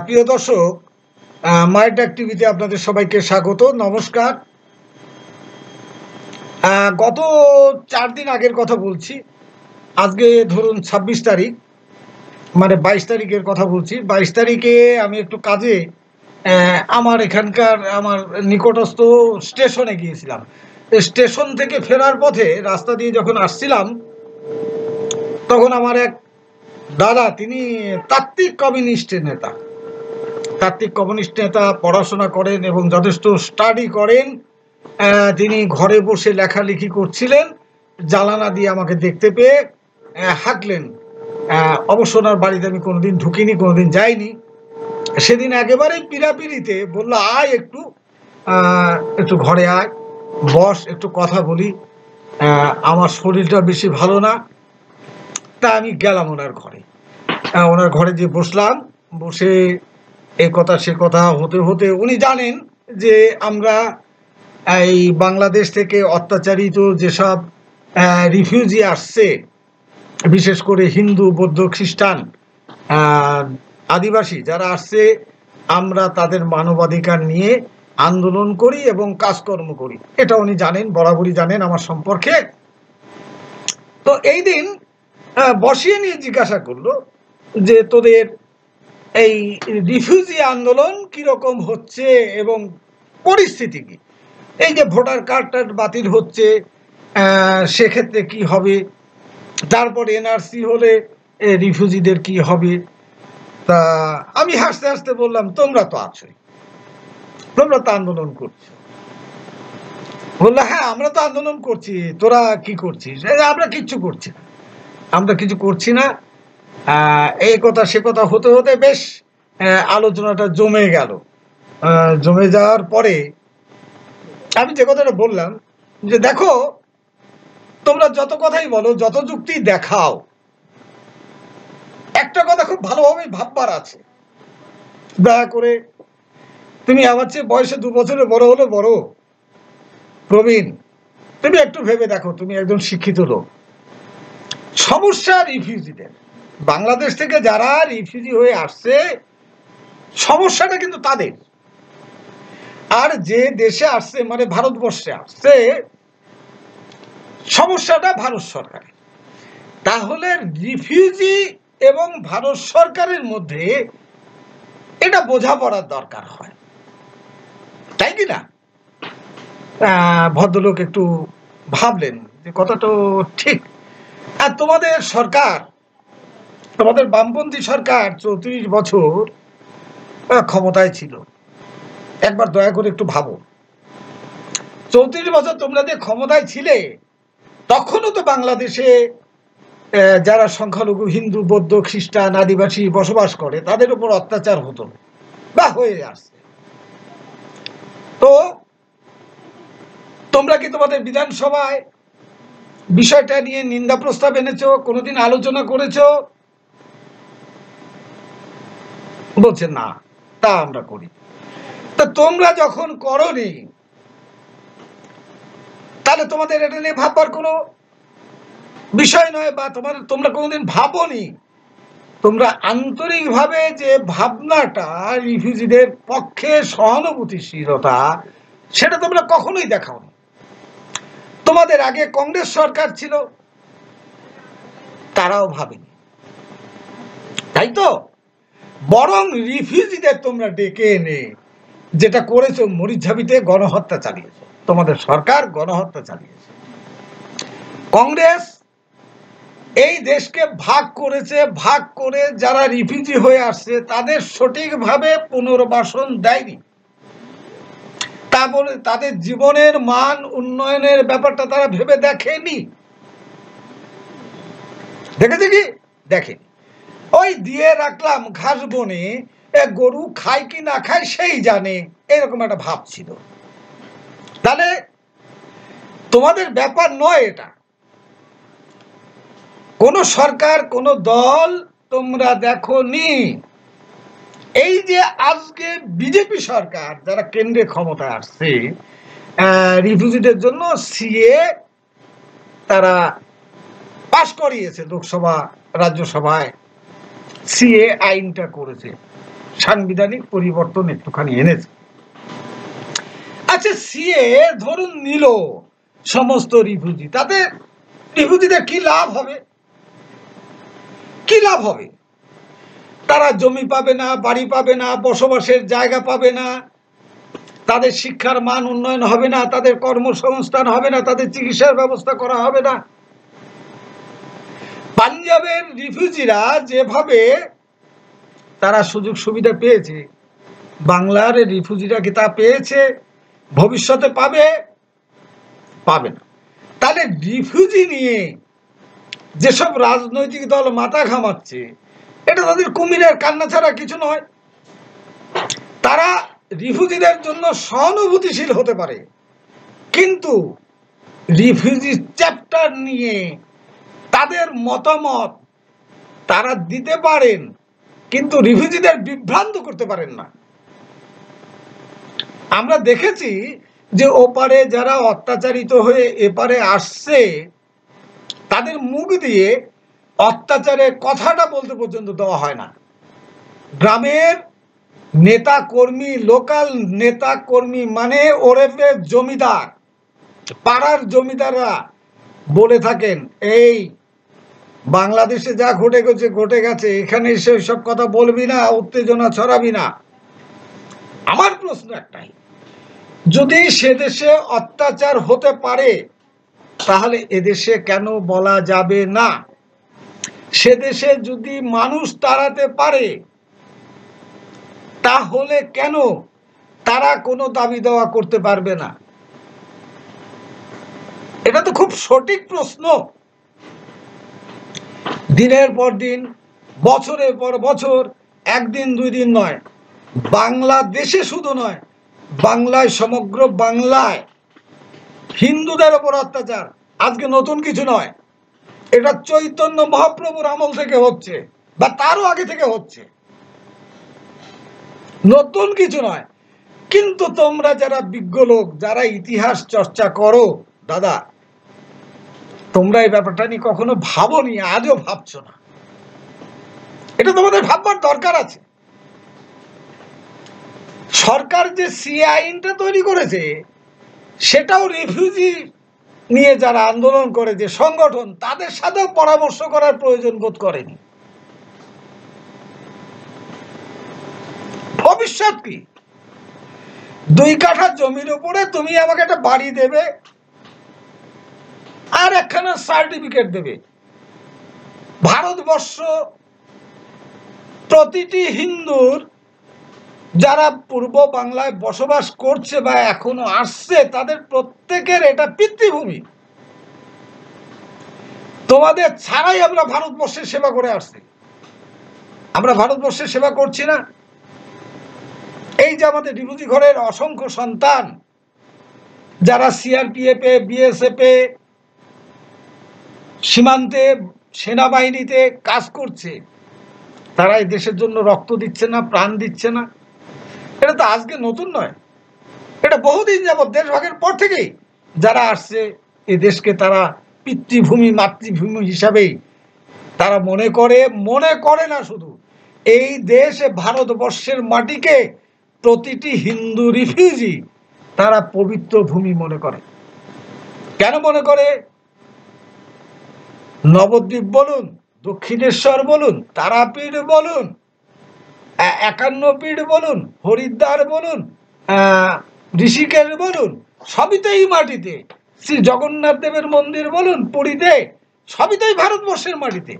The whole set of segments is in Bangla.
প্রিয় দর্শক, মাইটেক টিভিতে আপনাদের সবাইকে স্বাগত। নমস্কার। গত ৪ দিন আগের কথা বলছি। আজকে ধরুন ২৬ তারিখ, মানে ২২ তারিখের কথা বলছি। ২২ তারিখে আমি একটু কাজে আমার এখানকার আমার নিকটস্থ স্টেশনে গিয়েছিলাম। স্টেশন থেকে ফেরার পথে রাস্তা দিয়ে যখন আসছিলাম, তখন আমার এক দাদা, তিনি তাত্ত্বিক কমিউনিস্টের নেতা। তাত্ত্বিক কমিউনিস্ট নেতা, পড়াশোনা করেন এবং যথেষ্ট স্টাডি করেন। তিনি ঘরে বসে লেখালেখি করছিলেন। জানালা দিয়ে আমাকে দেখতে পেয়ে হাঁকলেন। অবশ্য ওনার বাড়িতে আমি কোনোদিন ঢুকিনি, কোনোদিন যাইনি। সেদিন একেবারেই পিড়াপিড়িতে বললো, আয় একটু একটু ঘরে আয়, বস, একটু কথা বলি। আমার শরীরটা বেশি ভালো না। তা আমি গেলাম ওনার ঘরে। ওনার ঘরে যে বসলাম, বসে এ কথা সে কথা হতে হতে উনি জানেন যে আমরা এই বাংলাদেশ থেকে অত্যাচারিত যেসব রিফিউজি আসছে, বিশেষ করে হিন্দু, বৌদ্ধ, খ্রিস্টান, আদিবাসী যারা আসছে, আমরা তাদের মানবাধিকার নিয়ে আন্দোলন করি এবং কাজকর্ম করি। এটা উনি জানেন, বরাবরই জানেন আমার সম্পর্কে। তো এই দিন বসিয়ে নিয়ে জিজ্ঞাসা করলো যে তোদের এই রিফিউজি আন্দোলন কিরকম হচ্ছে এবং পরিস্থিতি কি। এই যে ভোটার কার্ডটা বাতিল হচ্ছে, সেক্ষেত্রে কি হবে, তারপর এনআরসি হলে রিফিউজিদের কি হবে। তা আমি হাসতে হাসতে বললাম, তোমরা তো আছোই, তোমরা তো আন্দোলন করছো। বললো, হ্যাঁ আমরা তো আন্দোলন করছি, তোরা কি করছিস? আমরা কিচ্ছু করছি না, আমরা কিছু করছি না। এই কথা সে কথা হতে হতে বেশ আলোচনাটা জমে গেল। জমে যাওয়ার পরে আমি যে কথাটা বললাম যে, দেখো, তোমরা যত কথাই বলো, যত যুক্তি দেখাও, একটা কথা খুব ভালোভাবে ভাববার আছে। দয়া করে, তুমি আমার চেয়ে বয়সে 2 বছরের বড় হলে বড় প্রবীণ, তুমি একটু ভেবে দেখো, তুমি একজন শিক্ষিত লোক। সমস্যা রিফিউজিদের, বাংলাদেশ থেকে যারা রিফিউজি হয়ে আসছে, সমস্যাটা কিন্তু তাদের। আর যে দেশে আসছে, মানে ভারতবর্ষে আসছে, সমস্যাটা ভারত সরকারের। তাহলে রিফিউজি এবং ভারত সরকারের মধ্যে এটা বোঝাপড়ার দরকার হয়, তাই কি না? ভদ্রলোক একটু ভাবলেন যে কথা তো ঠিক। আর তোমাদের সরকার, তোমাদের বামপন্থী সরকার 34 বছর ক্ষমতায় ছিল। একবার দয়া করে একটু ভাবো, 34 বছর তোমরা যে ক্ষমতায় ছিলে, তখনও তো বাংলাদেশে যারা সংখ্যালঘু হিন্দু, বৌদ্ধ, খ্রিস্টান, আদিবাসী বসবাস করে, তাদের উপর অত্যাচার হতো বা হয়ে আসছে। তো তোমরা কি তোমাদের বিধানসভায় বিষয়টা নিয়ে নিন্দা প্রস্তাব এনেছো? কোনোদিন আলোচনা করেছো? বলছে না, তা আমরা করি। তা তোমরা যখন করনি, তাহলে তোমাদের এটা নিয়ে ভাববার কোনো বিষয় নয়, বা তোমরা কোনোদিন ভাবনি। তোমরা আন্তরিকভাবে যে ভাবনাটা, রিফিউজিদের পক্ষে সহানুভূতিশীলতা, সেটা তোমরা কখনোই দেখাওনি। তোমাদের আগে কংগ্রেস সরকার ছিল, তারাও ভাবেনি, তাই তো? বরং রিফিউজিদের তোমরা ডেকে এনে যেটা করেছো, মরিচঝাপিতে গণহত্যা চালিয়েছো, তোমাদের সরকার গণহত্যা চালিয়েছে। কংগ্রেস এই দেশকে ভাগ করেছে, ভাগ করে যারা রিফিউজি হয়ে আসছে তাদের সঠিকভাবে পুনর্বাসন দেয়নি। তা বলে তাদের জীবনের মান উন্নয়নের ব্যাপারটা তারা ভেবে দেখেনি। দেখেছে কি? দেখেনি। ওই দিয়ে রাখলাম ঘাস বনে, গরু খায় কি না খায় সেই জানে, এরকম একটা ভাব ছিল। তাহলে তোমাদের ব্যাপার নয় এটা। কোন সরকার, কোন দল তোমরা দেখোনি। এই যে আজকে বিজেপি সরকার যারা কেন্দ্রে ক্ষমতায় আসছে, রিফিউজিদের জন্য সিএ তারা পাশ করিয়েছে, লোকসভা রাজ্যসভায় সিএ আইনটা করেছে। সাংবিধানিক পরিবর্তন একটুখানি এনেছে। আচ্ছা, সিএ ধরুন নিল সমস্ত রিফিউজি, তাতে রিফিউজিদের কি লাভ হবে? কি লাভ হবে? তারা জমি পাবে না, বাড়ি পাবে না, বসবাসের জায়গা পাবে না, তাদের শিক্ষার মান উন্নয়ন হবে না, তাদের কর্মসংস্থান হবে না, তাদের চিকিৎসার ব্যবস্থা করা হবে না। পাঞ্জাবের রিফিউজিরা যেভাবে তারা সুযোগ সুবিধা পেয়েছে, বাংলার রিফিউজিরা কি তা পেয়েছে? ভবিষ্যতে পাবে? পাবে না। তাহলে রিফিউজি নিয়ে যেসব রাজনৈতিক দল মাথা ঘামাচ্ছে, এটা তাদের কুমিরের কান্না ছাড়া কিছু নয়। তারা রিফিউজিদের জন্য সহানুভূতিশীল হতে পারে, কিন্তু রিফিউজি চ্যাপ্টার নিয়ে তাদের মতামত তারা দিতে পারেন, কিন্তু রিফিউজিদের বিভ্রান্ত করতে পারেন না। আমরা দেখেছি যে ওপারে যারা অত্যাচারিত হয়ে এপারে আসছে, তাদের মুখ দিয়ে অত্যাচারের কথাটা বলতে পর্যন্ত দেওয়া হয় না। গ্রামের নেতা কর্মী, লোকাল নেতা কর্মী মানে ওরেফে জমিদার, পাড়ার জমিদাররা বলে থাকেন, এই বাংলাদেশে যা ঘটে গেছে ঘটে গেছে, এখানে এসে সব কথা বলবি না, উত্তেজনা ছড়াবি না। আমার প্রশ্ন একটাই, যদি সে দেশে অত্যাচার হতে পারে তাহলে এদেশে কেন বলা যাবে না? সে দেশে যদি মানুষ তাড়াতে পারে তাহলে কেন তারা কোনো দাবি দেওয়া করতে পারবে না? এটা তো খুব সঠিক প্রশ্ন। দিনের পর দিন, বছরের পর বছর, একদিন দুই দিন নয়, বাংলাদেশে শুধু নয়, বাংলায়, সমগ্র বাংলায় হিন্দুদের ওপর অত্যাচার আজকে নতুন কিছু নয়। এটা চৈতন্য মহাপ্রভুর আমল থেকে হচ্ছে, বা তারও আগে থেকে হচ্ছে, নতুন কিছু নয়। কিন্তু তোমরা যারা বিজ্ঞ লোক, যারা ইতিহাস চর্চা করো, দাদা, তোমরা এই ব্যাপারটা নিয়ে কখনো ভাবোনি, আজও ভাবছো না। এটা তোমাদের ভাববার দরকার আছে। সরকার যে সিএ আইনটা তৈরি করেছে, সেটাও রিফিউজি নিয়ে যারা আন্দোলন করে যে সংগঠন, তাদের সাথেও পরামর্শ করার প্রয়োজন বোধ করেনি। ভবিষ্যৎ কি? 2 কাঠা জমির উপরে তুমি আমাকে একটা বাড়ি দেবে আর একখানা সার্টিফিকেট দেবে। ভারতবর্ষ প্রতিটি হিন্দুর, যারা পূর্ব বাংলায় বসবাস করছে বা এখনো আসছে, তাদের প্রত্যেকের এটা পিতৃভূমি। তোমাদের ছাড়াই আমরা ভারতবর্ষের সেবা করে আসছি। আমরা ভারতবর্ষের সেবা করছি না? এই যে আমাদের রিফিউজি ঘরের অসংখ্য সন্তান, যারা সিআরপিএফ এ, বিএসএফ এ, সীমান্তে, সেনাবাহিনীতে কাজ করছে, তারা এই দেশের জন্য রক্ত দিচ্ছে না, প্রাণ দিচ্ছে না? এটা তো আজকে নতুন নয়, এটা বহুদিন যাবৎ, দেশভাগের পর থেকেই যারা আসছে, এই দেশকে তারা পিতৃভূমি, মাতৃভূমি হিসাবেই তারা মনে করে না। শুধু এই দেশ, ভারতবর্ষের মাটিকে প্রতিটি হিন্দু রিফিউজি তারা পবিত্র ভূমি মনে করে। কেন মনে করে? নবদ্বীপ বলুন, দক্ষিণেশ্বর বলুন, তারাপীঠ বলুন, 51 পীঠ বলুন, হরিদ্বার বলুন, ঋষিকেশ বলুন, সবই তো এই মাটিতে। শ্রী জগন্নাথ দেবের মন্দির বলুন পুরীতে, সবই তো এই ভারতবর্ষের মাটিতে।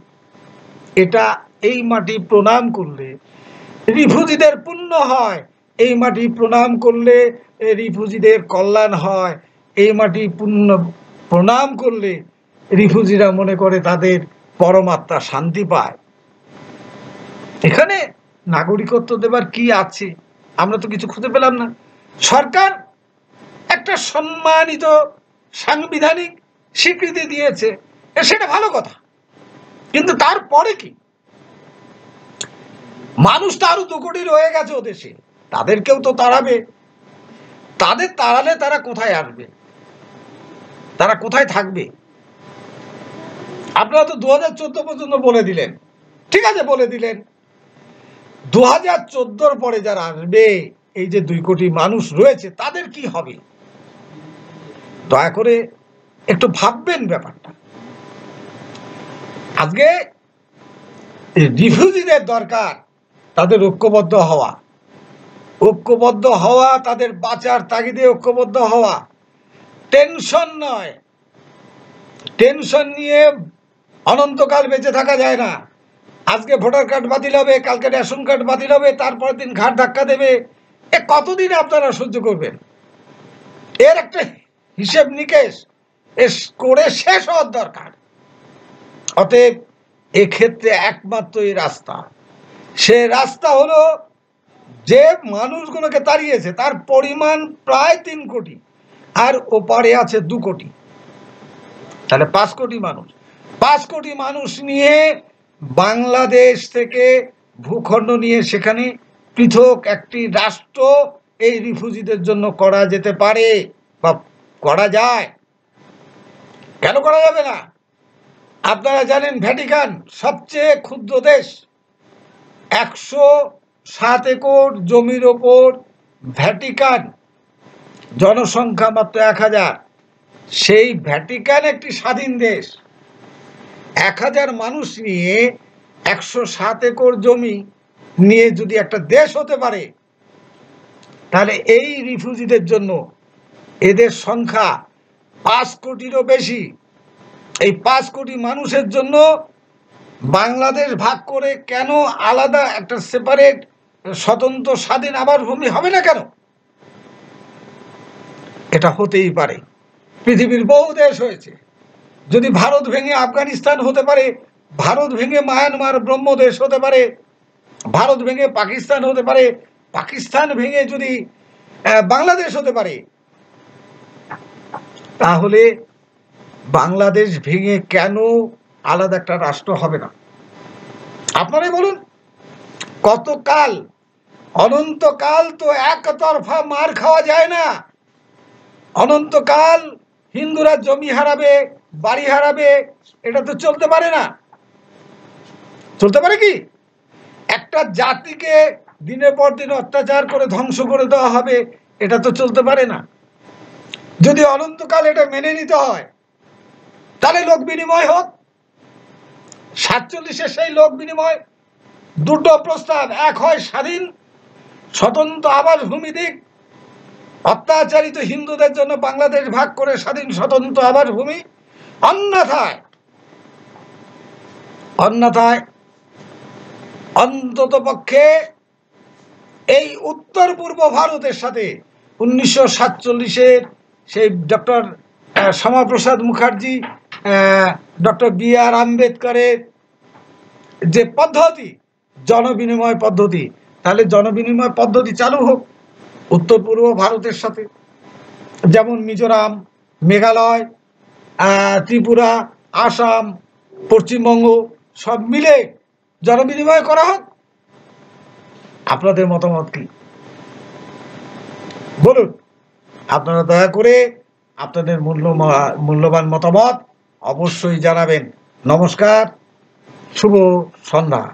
এটা, এই মাটি প্রণাম করলে রিফিউজিদের পুণ্য হয়, এই মাটি প্রণাম করলে রিফিউজিদের কল্যাণ হয়, এই মাটি প্রণাম করলে রিফিউজিরা মনে করে তাদের পরমাত্মা শান্তি পায়। এখানে নাগরিকত্ব দেবার কি আছে? আমরা তো কিছু খুঁজে পেলাম না। সরকার একটা সম্মানিত সাংবিধানিক স্বীকৃতি দিয়েছে, সেটা ভালো কথা, কিন্তু তারপরে কি? মানুষ তো আরো 2 কোটি রয়ে গেছে ও দেশে, তাদেরকেও তো তাড়াবে। তাদের তাড়ালে তারা কোথায় আসবে? তারা কোথায় থাকবে? আপনারা তো 2014 পর্যন্ত বলে দিলেন, ঠিক আছে, বলে দিলেন। 2014 পরে যারা আসবে, এই যে 2 কোটি মানুষ রয়েছে, তাদের কি হবে? দয়া করে একটু ভাববেন ব্যাপারটা। আজকে রিফিউজিদের দরকার তাদের ঐক্যবদ্ধ হওয়া, তাদের বাঁচার তাগিদে ঐক্যবদ্ধ হওয়া। টেনশন নয়, টেনশন নিয়ে অনন্তকাল বেঁচে থাকা যায় না। আজকে ভোটার কার্ড বাতিল হবে, কালকে রেশন কার্ড বাতিল হবে, তারপরের দিন ঘাট ধাক্কা দেবে। এ কতদিন আপনারা সহ্য করবেন? এর একটা হিসেব নিকেশ করে শেষ হওয়ার দরকার। অতএব এক্ষেত্রে একমাত্রই রাস্তা, সে রাস্তা হলো যে মানুষগুলোকে তাড়িয়েছে তার পরিমাণ প্রায় 3 কোটি, আর ওপারে আছে 2 কোটি, তাহলে 5 কোটি মানুষ। 5 কোটি মানুষ নিয়ে বাংলাদেশ থেকে ভূখণ্ড নিয়ে সেখানে পৃথক একটি রাষ্ট্র এই রিফিউজিদের জন্য করা যেতে পারে বা করা যায়। কেন করা যাবে না? আপনারা জানেন ভ্যাটিকান সবচেয়ে ক্ষুদ্র দেশ, 107 একর জমির ওপর ভ্যাটিকান, জনসংখ্যা মাত্র 1000। সেই ভ্যাটিকান একটি স্বাধীন দেশ, 1000 মানুষ নিয়ে 107 একর জমি নিয়ে যদি একটা দেশ হতে পারে, তাহলে এই রিফিউজিদের জন্য এদের সংখ্যা 5 কোটিরও বেশি। এই 5 কোটি মানুষের জন্য বাংলাদেশ ভাগ করে কেন আলাদা একটা সেপারেট স্বতন্ত্র স্বাধীন আবাসভূমি হবে না কেন? এটা হতেই পারে। পৃথিবীর বহু দেশ হয়েছে। যদি ভারত ভেঙে আফগানিস্তান হতে পারে, ভারত ভেঙে মায়ানমার ব্রহ্মদেশ হতে পারে, ভারত ভেঙে পাকিস্তান হতে পারে, পাকিস্তান ভেঙে যদি বাংলাদেশ হতে পারে, তাহলে বাংলাদেশ ভেঙে কেন আলাদা একটা রাষ্ট্র হবে না? আপনারাই বলুন। কতকাল, অনন্তকাল তো একতরফা মার খাওয়া যায় না। অনন্তকাল হিন্দুরা জমি হারাবে, বাড়ি হারাবে, এটা তো চলতে পারে না। চলতে পারে কি? একটা জাতিকে দিনের পর দিন অত্যাচার করে ধ্বংস করে দেওয়া হবে, এটা তো চলতে পারে না। যদি অনন্তকাল এটা মেনে নিতে হয়, তাহলে লোক বিনিময় হোক। 47-এর সেই লোক বিনিময়, 2টো প্রস্তাব, এক হয় স্বাধীন স্বতন্ত্র আবাসভূমি দিক, অত্যাচারিত হিন্দুদের জন্য বাংলাদেশ ভাগ করে স্বাধীন স্বতন্ত্র আবাসভূমি, অন্যথায় অন্তত পক্ষে এই উত্তর পূর্ব ভারতের সাথে 1947-এর সেই doctor Shyamaprasad Mukherjee, doctor BR আম্বেদকরের যে পদ্ধতি, জনবিনিময় পদ্ধতি, তাহলে জনবিনিময় পদ্ধতি চালু হোক উত্তর পূর্ব ভারতের সাথে। যেমন মিজোরাম, মেঘালয়, ত্রিপুরা, আসাম, পশ্চিমবঙ্গ সব মিলে জনবিনিময় করা হোক। আপনাদের মতামত কি বলুন? আপনারা দয়া করে আপনাদের মূল্যবান মতামত অবশ্যই জানাবেন। নমস্কার, শুভ সন্ধ্যা।